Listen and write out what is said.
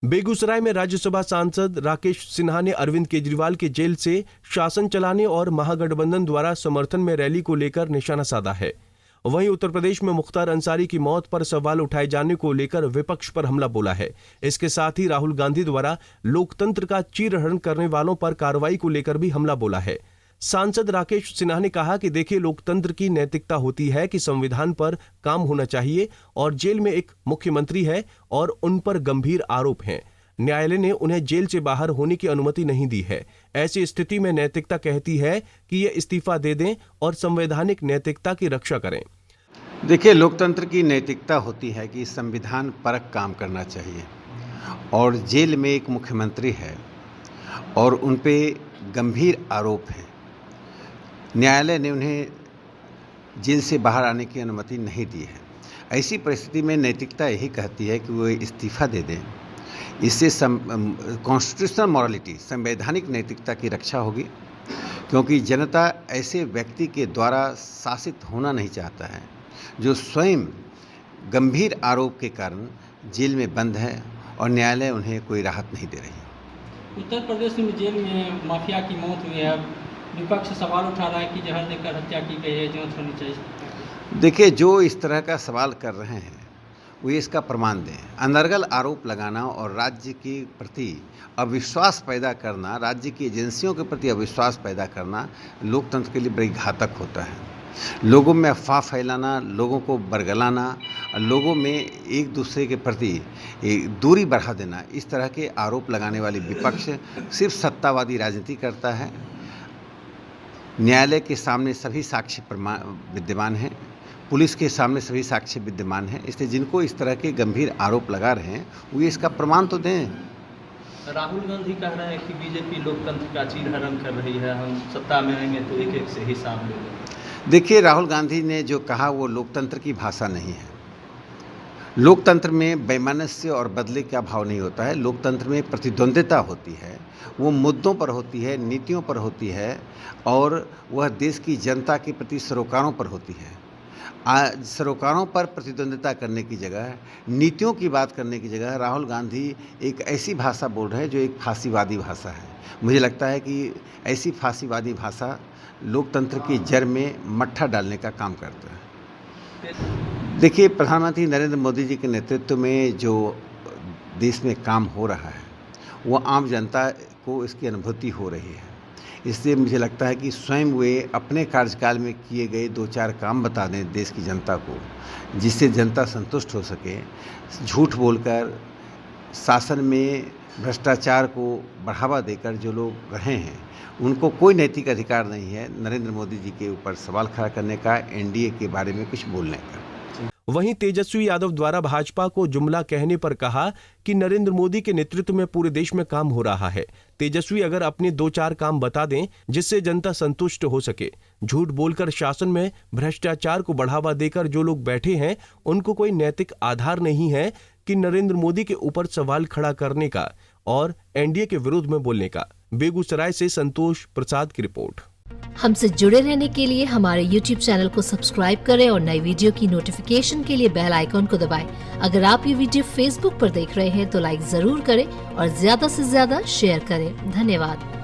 बेगूसराय में राज्यसभा सांसद राकेश सिन्हा ने अरविंद केजरीवाल के जेल से शासन चलाने और महागठबंधन द्वारा समर्थन में रैली को लेकर निशाना साधा है। वहीं उत्तर प्रदेश में मुख्तार अंसारी की मौत पर सवाल उठाए जाने को लेकर विपक्ष पर हमला बोला है। इसके साथ ही राहुल गांधी द्वारा लोकतंत्र का चीरहरण करने वालों पर कार्रवाई को लेकर भी हमला बोला है। सांसद राकेश सिन्हा ने कहा कि देखिए, लोकतंत्र की नैतिकता होती है कि संविधान पर काम होना चाहिए और जेल में एक मुख्यमंत्री है और उन पर गंभीर आरोप हैं। न्यायालय ने उन्हें जेल से बाहर होने की अनुमति नहीं दी है। ऐसी स्थिति में नैतिकता कहती है कि ये इस्तीफा दे दें और संवैधानिक नैतिकता की रक्षा करें। देखिए, लोकतंत्र की नैतिकता होती है कि संविधान परक काम करना चाहिए और जेल में एक मुख्यमंत्री है और उन पे गंभीर आरोप हैं। न्यायालय ने उन्हें जेल से बाहर आने की अनुमति नहीं दी है। ऐसी परिस्थिति में नैतिकता यही कहती है कि वो इस्तीफा दे दें। इससे कॉन्स्टिट्यूशनल मॉरलिटी, संवैधानिक नैतिकता की रक्षा होगी, क्योंकि जनता ऐसे व्यक्ति के द्वारा शासित होना नहीं चाहता है जो स्वयं गंभीर आरोप के कारण जेल में बंद है और न्यायालय उन्हें कोई राहत नहीं दे रही। उत्तर प्रदेश में जेल में माफिया की मौत हुई है। विपक्ष सवाल उठा रहा है कि जहर देकर हत्या की गई है, जांच होनी चाहिए। देखिए, जो इस तरह का सवाल कर रहे हैं वो इसका प्रमाण दें। अनर्गल आरोप लगाना और राज्य के प्रति अविश्वास पैदा करना, राज्य की एजेंसियों के प्रति अविश्वास पैदा करना लोकतंत्र के लिए बड़ी घातक होता है। लोगों में अफवाह फैलाना, लोगों को बरगलाना, लोगों में एक दूसरे के प्रति दूरी बढ़ा देना, इस तरह के आरोप लगाने वाली विपक्ष सिर्फ सत्तावादी राजनीति करता है। न्यायालय के सामने सभी साक्ष्य विद्यमान हैं, पुलिस के सामने सभी साक्ष्य विद्यमान हैं, इसलिए जिनको इस तरह के गंभीर आरोप लगा रहे हैं वो इसका प्रमाण तो दें। राहुल गांधी कह रहे हैं कि बीजेपी लोकतंत्र का चीरहरण कर रही है, हम सत्ता में आएंगे तो एक एक से हिसाब लेंगे। देखिए, राहुल गांधी ने जो कहा वो लोकतंत्र की भाषा नहीं है। लोकतंत्र में वैमनस्य और बदले का भाव नहीं होता है। लोकतंत्र में प्रतिद्वंद्विता होती है, वो मुद्दों पर होती है, नीतियों पर होती है और वह देश की जनता के प्रति सरोकारों पर होती है। आज सरोकारों पर प्रतिद्वंद्विता करने की जगह, नीतियों की बात करने की जगह राहुल गांधी एक ऐसी भाषा बोल रहे हैं जो एक फांसीवादी भाषा है। मुझे लगता है कि ऐसी फांसीवादी भाषा लोकतंत्र की जड़ में मट्ठा डालने का काम करता है। देखिए, प्रधानमंत्री नरेंद्र मोदी जी के नेतृत्व में जो देश में काम हो रहा है वो आम जनता को इसकी अनुभूति हो रही है। इसलिए मुझे लगता है कि स्वयं वे अपने कार्यकाल में किए गए 2-4 काम बता दें देश की जनता को, जिससे जनता संतुष्ट हो सके। झूठ बोलकर शासन में भ्रष्टाचार को बढ़ावा देकर जो लोग रहे हैं उनको कोई नैतिक अधिकार नहीं है नरेंद्र मोदी जी के ऊपर सवाल खड़ा करने का, एनडीए के बारे में कुछ बोलने का। वहीं तेजस्वी यादव द्वारा भाजपा को जुमला कहने पर कहा कि नरेंद्र मोदी के नेतृत्व में पूरे देश में काम हो रहा है। तेजस्वी अगर अपने 2-4 काम बता दें जिससे जनता संतुष्ट हो सके। झूठ बोलकर शासन में भ्रष्टाचार को बढ़ावा देकर जो लोग बैठे हैं उनको कोई नैतिक आधार नहीं है कि नरेंद्र मोदी के ऊपर सवाल खड़ा करने का और एनडीए के विरोध में बोलने का। बेगूसराय से संतोष प्रसाद की रिपोर्ट। हमसे जुड़े रहने के लिए हमारे YouTube चैनल को सब्सक्राइब करें और नई वीडियो की नोटिफिकेशन के लिए बेल आइकॉन को दबाएं। अगर आप ये वीडियो Facebook पर देख रहे हैं तो लाइक जरूर करें और ज्यादा से ज्यादा शेयर करें। धन्यवाद।